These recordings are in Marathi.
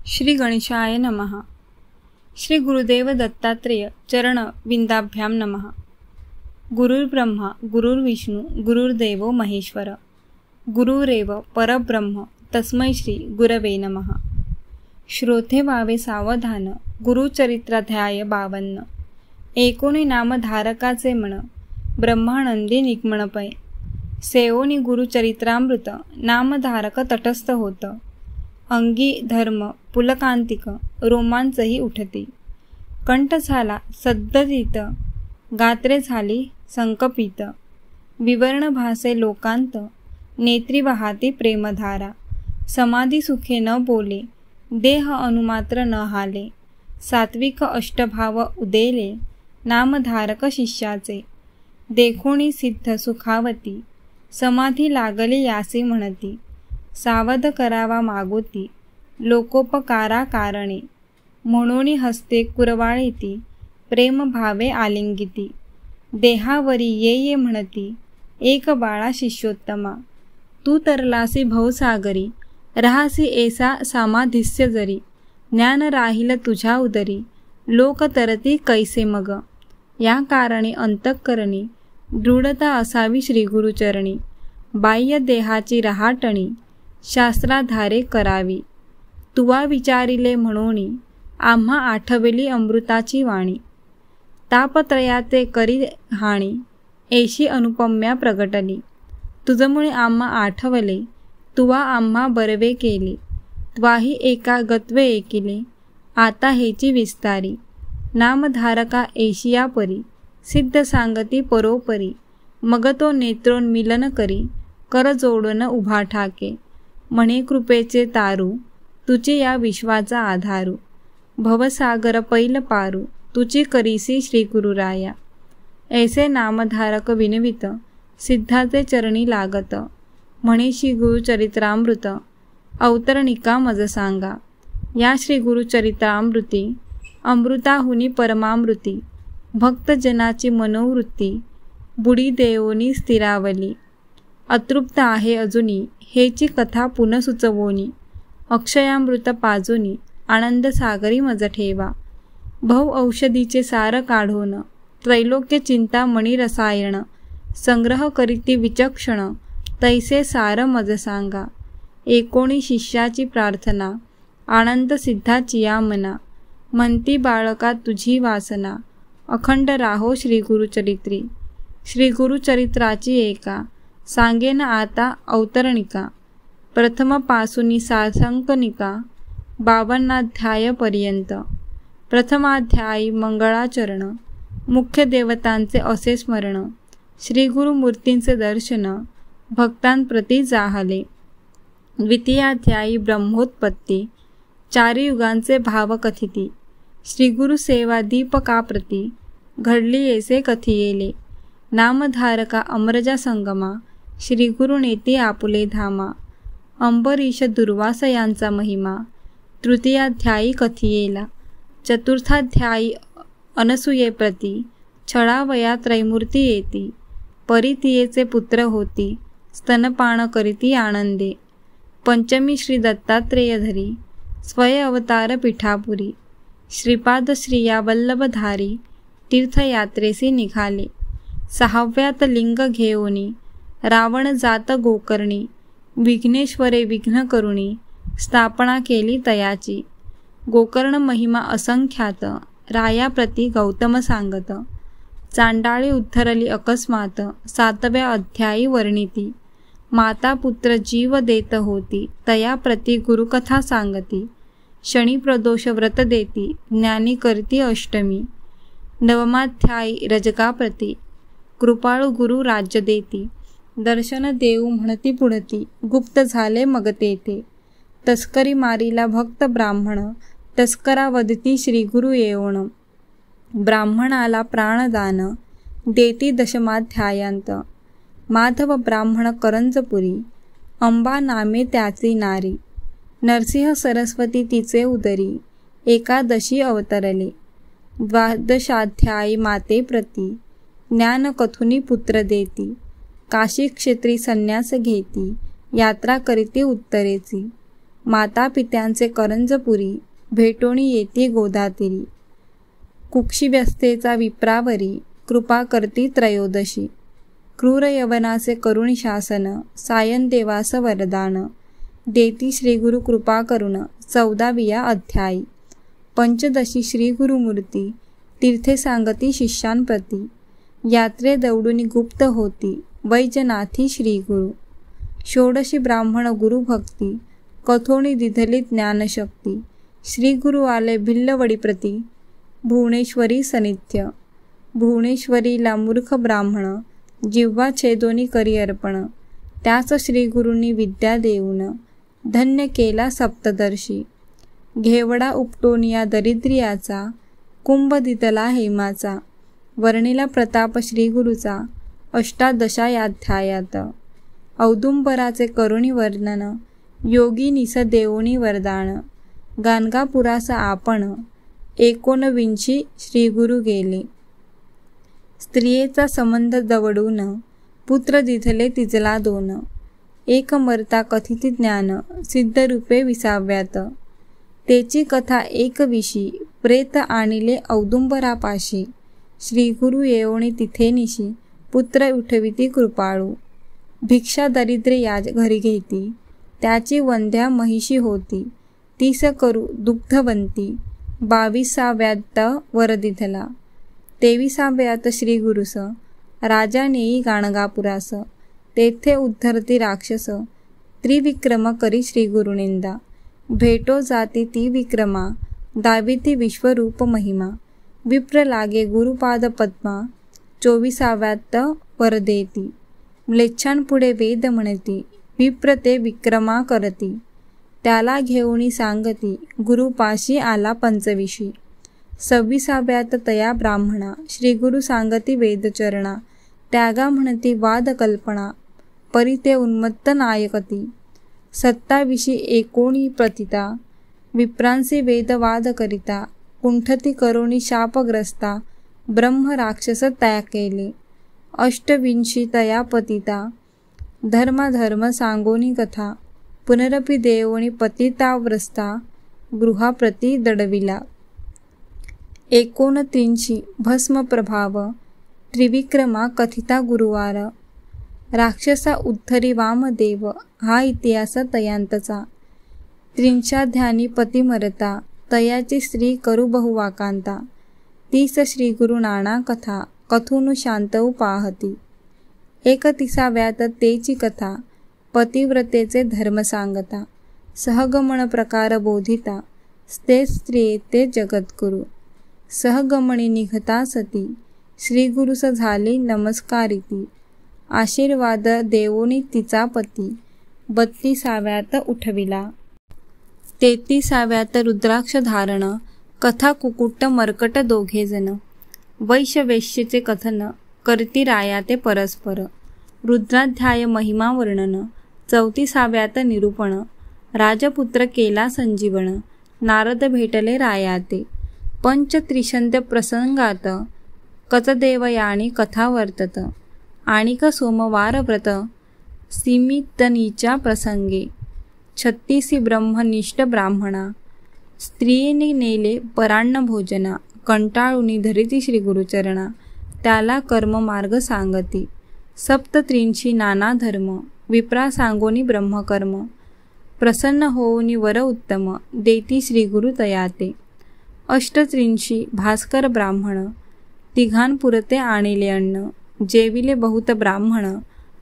श्री गणेशाय नमः. श्री गुरुदेव दत्तात्रेय चरण विंदाभ्याम नमः. गुरुर्ब्रह्मा गुरुर्विष्णू गुरुर्देवो महेश्वर गुरुरेव परब्रह्म तस्मै श्री गुरवे नमः. श्रोते व्हावे सावधान गुरुचरित्राध्याय 52. एकोणी नामधारकाचे मन ब्रह्मानंदी निगमनपय. सेओनी गुरुचरित्रामृत नामधारक तटस्थ होत. अंगी धर्म पुलकांतिक रोमांचही उठती. कंठ झाला सद्गदित गात्रे झाली संकपित. विवर्ण भासे लोकांत नेत्री वाहाती प्रेमधारा. समाधी सुखे न बोले देह अनुमात्र न हाले. सात्विक अष्टभाव उदेले नामधारक शिष्याचे. देखोणी सिद्ध सुखावती समाधी लागली यासी म्हणती. सावध करावा मागोती लोकोपकारा कारणे. म्हणूनी हस्ते कुरवाळीती प्रेम भावे आलिंगिती. देहावरी ये म्हणती एक बाळा शिष्योत्तमा. तू तरलासी भवसागरी राहासी ऐसा समाधिस्य जरी. ज्ञान राहिल तुझ्या उदरी लोक तरती कैसे मग. या कारणे अंतःकरणी दृढता असावी श्रीगुरुचरणी. बाह्य देहाची रहाटणी शास्त्राधारे करावी. तुवा विचारिले म्हणोनी आम्हा आठवली अमृताची वाणी. तापत्रयाचे करी हाणी ऐशी अनुपम्या प्रगटली. तुझमुळे आम्हा आठवले तुवा आम्हा बरवे केले. त्वाही एका गत्वे एकिले आता हेची विस्तारी. नामधारका ऐशिया परी सिद्ध सांगती परोपरी. मग तो नेत्रोन्मिलन करी कर जोडून उभा ठाके. म्हणे कृपेचे तारू तुझे या विश्वाचा आधारू. भवसागर पैल पारू तुझी करीसी श्री गुरुराया. ऐसे नामधारक विनवित सिद्धाचे चरणी लागत. म्हणे श्री गुरुचरित्रामृत अवतरणिका मज सांगा. या श्री गुरुचरित्रामृती अमृताहुनी परमामृती. भक्तजनाची मनोवृत्ती बुडी देवोनी स्थिरावली. अतृप्त आहे अजुनी हेची कथा पुन सुचवोनी. अक्षयामृत पाजोनी आनंद सागरी मज ठेवा. भव औषधीचे सार काढोन त्रैलोक्य चिंता मणी रसायन. संग्रह करीती विचक्षण तैसे सार मज सांगा. एकोणी शिष्याची प्रार्थना आनंद सिद्धाची या मना. म्हणती बाळका तुझी वासना अखंड राहो श्री गुरुचरित्री. श्री गुरुचरित्राची एका सांगेन आता अवतरणिका. प्रथमपासूनी सासंकनिका 52 पर्यंत. प्रथमाध्यायी मंगळाचरण. मुख्य देवतांचे असे स्मरण. श्री गुरुमूर्तींचे दर्शन भक्तांप्रती जाहले. द्वितीयाध्यायी ब्रह्मोत्पत्ती. 4 युगांचे भाव कथिती. श्री गुरुसेवा दीपकाप्रती घडली ऐसे कथियेले. नामधारका अमरजा संगमा श्री गुरुनेती आपुले धामा. अंबरीश दुर्वास यांचा महिमा तृतीयाध्यायी कथियेला. चतुर्थाध्यायी अनसूयेप्रती छळावया त्रैमूर्ती येती. परितियेचे पुत्र होती स्तनपान करीती आनंदे. पंचमी श्री दत्तात्रेय धरी स्वय अवतार पिठापुरी. श्रीपाद श्रिया वल्लभधारी तीर्थयात्रेसी निघाले. 6व्यात लिंग घेऊनी रावण जात गोकर्णी. विघ्नेश्वरे विघ्न करुणी स्थापना केली तयाची. गोकर्ण महिमा असंख्यात रायाप्रती गौतम सांगत. चांडाळी उद्धरली अकस्मात 7व्या अध्यायी वर्णिती. माता पुत्र जीव देत होती तयाप्रती गुरुकथा सांगती. शनी प्रदोष व्रत देती ज्ञानी करती अष्टमी. 9वाध्यायी रजकाप्रती कृपाळू गुरु राज्य देती. दर्शन देऊ म्हणती पुढती गुप्त झाले मग तेथे. तस्करी मारीला भक्त ब्राह्मण तस्करा वदती श्री गुरु येऊन. ब्राह्मणाला प्राणदान देती दशमाध्यायांत. माधव ब्राह्मण करंजपुरी अंबा नामे त्याची नारी. नरसिंह सरस्वती तिचे उदरी एकादशी अवतरले. 12 माते प्रती ज्ञान कथुनी पुत्र देती. काशी क्षेत्री संन्यास घेती यात्रा करीती उत्तरेची. माता पित्यांचे करंजपुरी, भेटोणी येती गोदातिरी. कुक्षी व्यस्थेचा विप्रावरी, कृपा करती त्रयोदशी. क्रूर यवनाचे करुणी शासन, सायन देवास वरदान. देती श्रीगुरु कृपा करुण, 14व्या अध्यायी. पंचदशी श्रीगुरुमूर्ती, तीर्थे सांगती शिष्यांप्रती. यात्रे दौडुनी गुप्त होती, वैजनाथी श्रीगुरु. षोडशी ब्राह्मण गुरुभक्ती, कथोणी दिधली ज्ञानशक्ती. श्रीगुरु आले भिल्लवडीप्रती, भुवनेश्वरी सनिध्य. भुवनेश्वरीला मूर्ख ब्राह्मण, जिव्हा छेदोनी करी अर्पण. त्याच श्रीगुरूंनी विद्या देऊन, धन्य केला सप्तदर्शी. घेवडा उपटोनिया दरिद्रियाचा, कुंभ दितला हेमाचा. वर्णिला प्रताप श्रीगुरूचा, अष्टादशाध्यायात. औदुंबराचे करुणी वर्णन, योगिनीस देवोनी वरदान. गाणगापुरास आपण, 19 श्रीगुरु गेले. स्त्रियेचा संबंध दवडून, पुत्र दिधले तिजला 2. एक मरता कथित ज्ञान, सिद्धरूपे 20व्यात. तेची कथा एकविशी, प्रेत आणिले औदुंबरापाशी. श्रीगुरु येवणी तिथे निशी, पुत्र उठविती कृपाळू. भिक्षा दरिद्रे याज घरी घेती, त्याची वंध्या महिषी होती. 30 करू दुग्धवंती, 22व्यात वर दिधला. 23व्यात श्रीगुरुस, राजा नेई गाणगापुरास. तेथे उद्धरती राक्षस, त्रिविक्रम करी श्रीगुरुनिंदा. भेटो जाती ती विक्रमा, दाविती विश्वरूप महिमा. विप्र लागे गुरुपाद पद्मा, 24व्यात वर देती. म्लेच्छांपुढे वेद म्हणती, विप्र ते विक्रमा करती. त्याला घेऊनी सांगती, गुरुपाशी आला 25. 26व्यात तया ब्राह्मणा, श्रीगुरु सांगती वेदचरणा. त्यागा म्हणती वाद कल्पना, परिते उन्मत्त नायकती. 27 19 प्रतिता, विप्रांसी वेदवाद करिता. कुंठती करुणी शापग्रस्ता, ब्रह्म राक्षस त्या केले. 28 तया पतिता, धर्म सांगोनी कथा. पुनरपि देवोनी पतिताव्रस्ता, गृहाप्रती दडविला. 29 भस्म प्रभाव, त्रिविक्रमा कथिता गुरुवार. राक्षसा उद्धरी वामदेव, हा इतिहास तयांतचा. 30 पती मरता, तयाची स्त्री करू बहुवाकांता. 30 श्रीगुरु नाना कथा, कथूनु शांतऊ पाहती. 31व्यात तेची कथा, पतिव्रतेचे धर्म सांगता. सहगमन प्रकार बोधिता, स्ते स्त्रिये ते जगद्गुरु. सहगमनी निघता सती, श्रीगुरुस झाली नमस्कारिती. आशीर्वाद देवोनी तिचा पती, 32व्यात उठविला. 33व्यात रुद्राक्ष धारण, कथा कुकुट्ट मर्कट दोघेजण. वैश्यवेश्येचे कथन, करती राया ते परस्पर. रुद्राध्याय महिमा वर्णन. 34व्यात निरूपण, राजपुत्र केला संजीवन. नारद भेटले रायाते. पंचत्रिशंद्य प्रसंगात, कचदेवयानी कथा वर्तत. आणिक सोमवार व्रत, सिमितनीच्या प्रसंगे. 36 ब्रह्मनिष्ठ ब्राह्मणा, स्त्रियेने नेले परान्न भोजना. कंटाळुनी धरिती श्रीगुरुचरणा, त्याला कर्ममार्ग सांगती. 37 नाना धर्म, विप्रा सांगोनी ब्रह्मकर्म. प्रसन्न होऊनी वर उत्तम, देती श्रीगुरु तयाते. 38 भास्कर ब्राह्मण, तिघांपुरते आणिले अन्न. जेविले बहुत ब्राह्मण,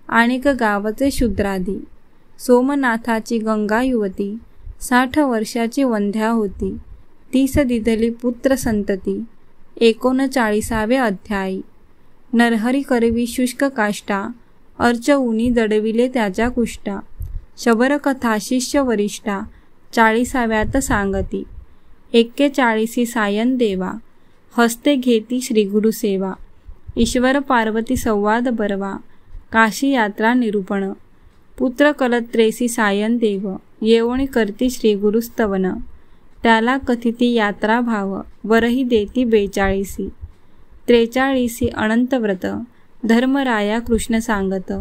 आणिक गावचे शूद्रादी. सोमनाथाची गंगा युवती, 60 वर्षाची वंध्या होती. 30 दिधली पुत्र संतती. 39वे अध्यायी. नरहरी करवी शुष्क काष्टा, अर्चऊनी दडविले त्याच्या कुष्टा. शबरकथा शिष्य वरिष्ठा, 40व्यात सांगती. 41 सायन देवा, हस्ते घेती श्रीगुरु सेवा. ईश्वर पार्वती संवाद बरवा, काशी यात्रा निरूपण. पुत्र कलत्रेसी सायन देव, येवणी करती श्रीगुरुस्तवन. त्याला कथिती यात्रा भाव, वरही देती 42. 43 अनंतव्रत, धर्मराया कृष्ण सांगत.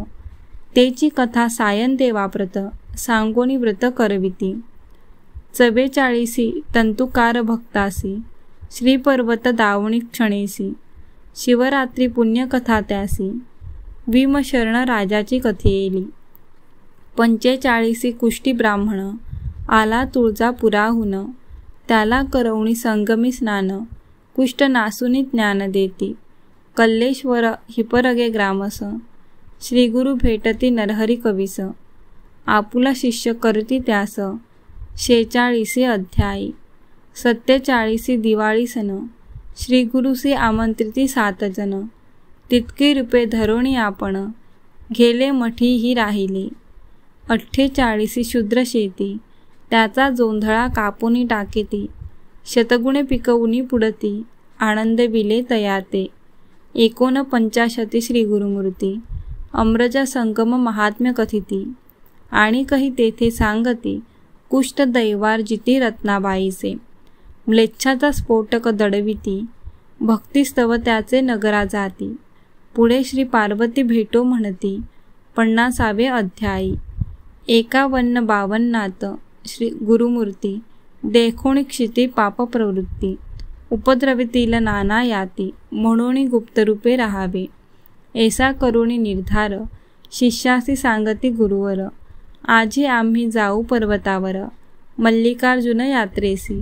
तेची कथा सायन देवाप्रत, सांगोनी व्रत करविती. 44 तंतुकार भक्तासी, श्रीपर्वत दावणी क्षणेसी, शिवरात्री पुण्यकथा त्यासी, भीमशरण राजाची कथेली. 45 कुष्टी ब्राह्मण, आला तुळजापुराहून, त्याला करवणी संगमी स्नान, कुष्ट नासुनी ज्ञान देती, कल्लेश्वर हिपरगे ग्रामस, श्रीगुरु भेटती नरहरी कविस, आपुला शिष्य करती त्यास, 46 अध्यायी. 47 दिवाळी सन, श्रीगुरुसी आमंत्रिती 7 जन, तितकी रूपे धरोणी आपण, गेले मठी ही राहिली. 48 शूद्र शेती, त्याचा जोंधळा कापुनी टाकेती, शतगुणे पिकवुनी पुडती, आनंद विले तयाते. 49 श्रीगुरुमूर्ती, अम्रजा संगम महात्म्य कथिती, आणि कही तेथे सांगती, कुष्ट दैवार जिती रत्नाबाईचे, म्लेच्छाचा स्फोटक दडविती, भक्तिस्तव त्याचे नगरा जाती. पुढे श्री पार्वती भेटो म्हणती. 50वे अध्यायी. 51-52 श्री गुरुमूर्ती, देखोणी क्षिती पाप प्रवृत्ती, उपद्रवितील नाना याती, म्हणून गुप्तरूपे राहावे. ऐसा करुणी निर्धार, शिष्यासी सांगती गुरुवर, आजी आम्ही जाऊ पर्वतावर, मल्लिकार्जुन यात्रेसी.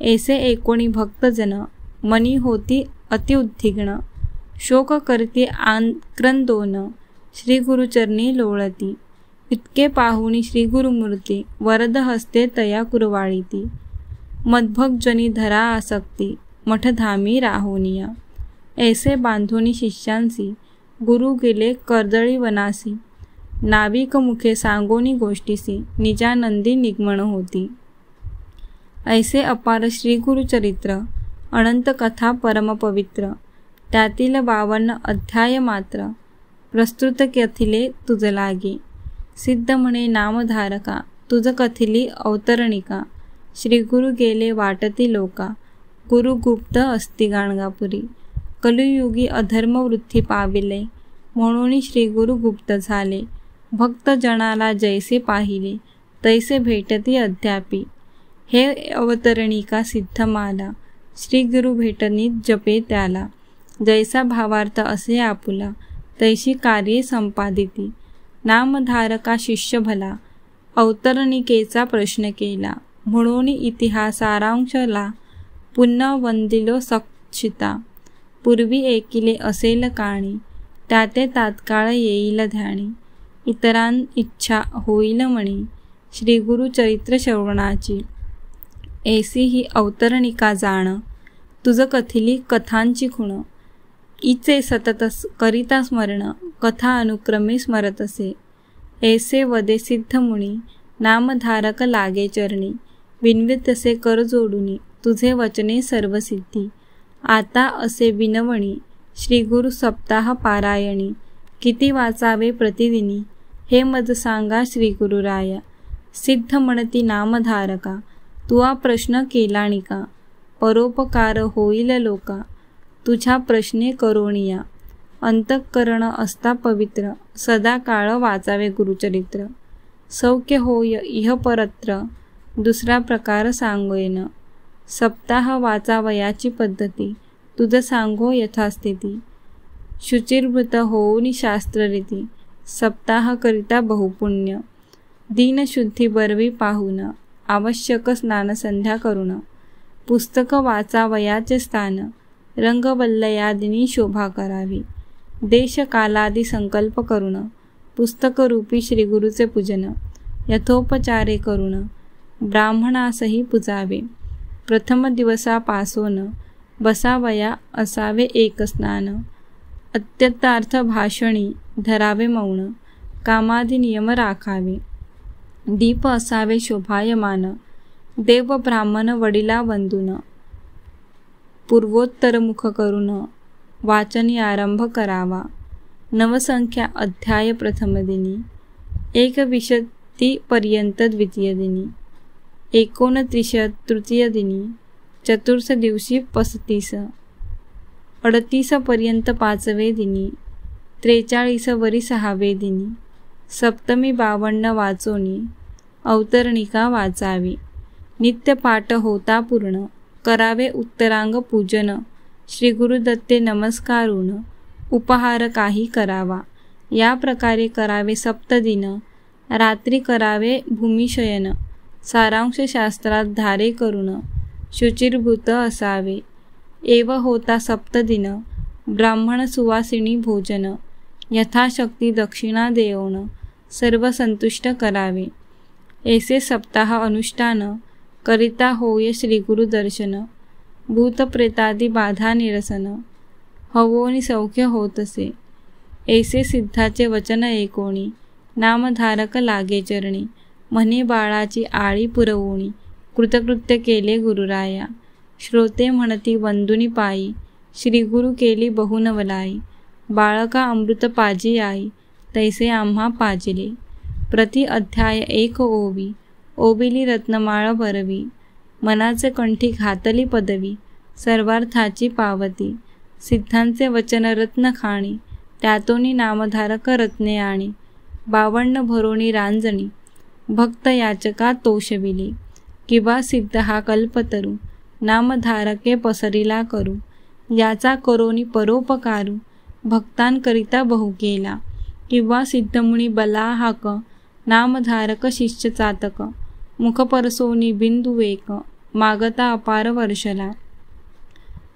ऐसे 19 भक्तजन, मनी होती अतिउद्विग्न, शोक करती आक्रंदोन, श्रीगुरुचरणी लोळती. इतके पाहुणी श्रीगुरुमूर्ती, वरद हस्ते तया कुरवाळीती, मदभक्तजनी धरा आसक्ती, मठधामी राहुनिया. ऐसे बांधुनी शिष्यांसी, गुरु गेले कर्दळी वनासी, नाविक मुखे सांगोनी गोष्टीसी, निजानंदी निगमन होती. ऐसे अपार श्रीगुरुचरित्र, अनंत कथा परमपवित्र, त्यातील 52 अध्याय मात्र, प्रस्तुत कथिले तुझ लागे. सिद्ध म्हणे नामधारका, तुझ कथिली अवतरणिका, श्रीगुरु गेले वाटती लोका, गुरु गुप्त असती गाणगापुरी, कलियुगी अधर्म वृत्ती पाविले, म्हणून श्रीगुरु गुप्त झाले, भक्त जनाला जैसे पाहिले, तैसे भेटती अद्यापी. हे अवतरणिका सिद्धमाला, श्रीगुरु भेटनी जपे त्याला, जैसा भावार्थ असे आपुला, तैशी कार्ये संपादिती. नामधारका शिष्य भला, अवतरणिकेचा प्रश्न केला, म्हणून इतिहासारांशला, पुन्हा वंदिलो सक्षिता. पूर्वी ऐकिले असेल काणी, त्याते तात्काळ येईल ध्यानी, इतरां इच्छा होईल मणी, श्रीगुरुचरित्र श्रवणाची. ऐसी ही अवतरणिका जाण, तुझ कथिली कथांची खुण, इचे सतत करिता स्मरण, कथा अनुक्रमे स्मरत असे. ऐसे वदे सिद्ध मुनी, नामधारक लागे चरणी, विनवितसे कर जोडुनी, तुझे वचने सर्वसिद्धी. आता असे विनवणी, श्रीगुरु सप्ताह पारायणी, किती वाचावे प्रतिदिनी, हे मज सांगा श्रीगुरुराया. सिद्ध म्हणती नामधारका, तुआ प्रश्न केलाणिका, परोपकार होईल लोका, तुझ्या प्रश्ने करोणिया. अंतःकरण असता पवित्र, सदा काळ वाचावे गुरुचरित्र. सौख्य होय इह परत्र, दुसरा प्रकार सांगोयन. सप्ताह वाचावयाची पद्धती, तुझ सांगो यथास्थिती. शुचिर्भृत होऊनी शास्त्ररीती, सप्ताह करिता बहुपुण्य. दीनशुद्धी बरवी पाहून, आवश्यक स्नानसंध्या करून. पुस्तक वाचावयाचे स्थान, रंगवल्लयादिनी शोभा करावी. देश कालादी संकल्प करून, पुस्तकरूपी श्रीगुरुचे पूजन, यथोपचारे करून, ब्राह्मणासही पूजावे. प्रथम दिवसापासून बसावया असावे एक स्नान. अत्यंतार्थ भाषणी धरावे मौन, कामादी नियम राखावे. दीप असावे शोभायमान, देव ब्राह्मण वडिला वंदून. पूर्वोत्तरमुख करून वाचनी आरंभ करावा. नवसंख्या अध्याय प्रथम दिनी, 21पर्यंत द्वितीय दिनी, 29 तृतीय दिनी, चतुर्थ दिवशी 35, 38पर्यंत 5वे दिनी, 43 वरी 6वे दिनी, सप्तमी 52 वाचोनी, अवतरणिका वाचावी. नित्य पाठ होता पूर्ण, करावे उत्तरांग पूजन, श्री गुरुदत्ते नमस्कारून, उपहार काही करावा. या प्रकारे करावे सप्तदिन, रात्री करावे भूमिशयन, सारांश शास्त्रात धारे करून, शुचिर्भूत असावे. एव होता सप्तदिन, ब्राह्मण सुवासिनी भोजन, यथाशक्ती दक्षिणा देऊन, सर्व संतुष्ट करावे. ऐसे सप्ताह अनुष्ठान करिता होय श्री गुरुदर्शन, भूतप्रेतादी बाधा निरसन, हवोनी सौख्य होतसे. ऐसे सिद्धाचे वचन ऐकोणी, नामधारक लागे चरणी, म्हणे बाळाची आळी पुरवोणी, कृतकृत्य केले गुरुराया. श्रोते म्हणती वंदुनी पायी, श्री गुरु केली बहुनवलाई, बाळका अमृत पाजी आई, तैसे आम्हा पाजिले. प्रति अध्याय 1 ओवी, ओबिली रत्नमाळ भरवी, मनाचे कंठी घातली पदवी, सर्वार्थाची पावती. सिद्धांचे वचन रत्न खाणी, त्यातोनी नामधारक रत्ने आणि, 52 भरोणी रांजणी, भक्त याचका तोषविली. किंवा सिद्ध हा कल्पतरू, नामधारके पसरिला करू, याचा करोनी परोपकारू, भक्तांकरिता बहु केला. किंवा सिद्धमुनी बला हाक, नामधारक शिष्य चातक, मुखपरसोनी बिंदुवेक, मागता अपार वर्षला.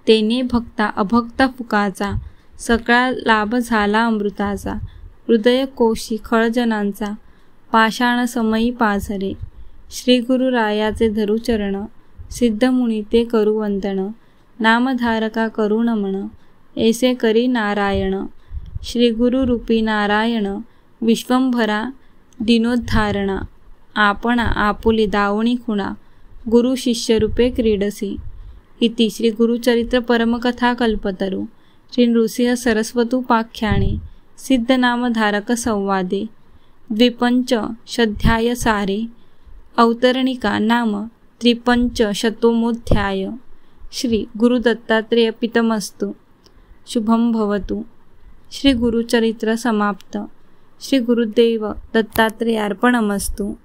तेने भक्ता अभक्ता फुकाचा, सगळा लाभ झाला अमृताचा. हृदय कोशी खळजनांचा, पाषाण समयी पाझरे. श्री गुरुरायाचे धरू चरण, सिद्धमुनी ते करू वंदन, नामधारका करू नमन, ऐसे करी नारायण. श्री गुरुरूपी नारायण, विश्वंभरा दिनोद्धारणा, आपणा आपुली दावणी खुणा, गुरु शिष्यरूपे क्रीडसी. इति श्री गुरुचरित्र परमकथा कल्पतरू, श्री नृसिंह सरस्वतुपाख्याने, सिद्धनामधारक संवादे, द्विपंचशध्याय सारे, अवतरणिका नाम 53शतोमोऽध्याय. श्री गुरुदत्तात्रेय पितमस्तु. शुभम भवतु. श्री गुरुचरित्र समाप्त. श्री गुरुदेव दत्तात्रेयार्पणमस्तु.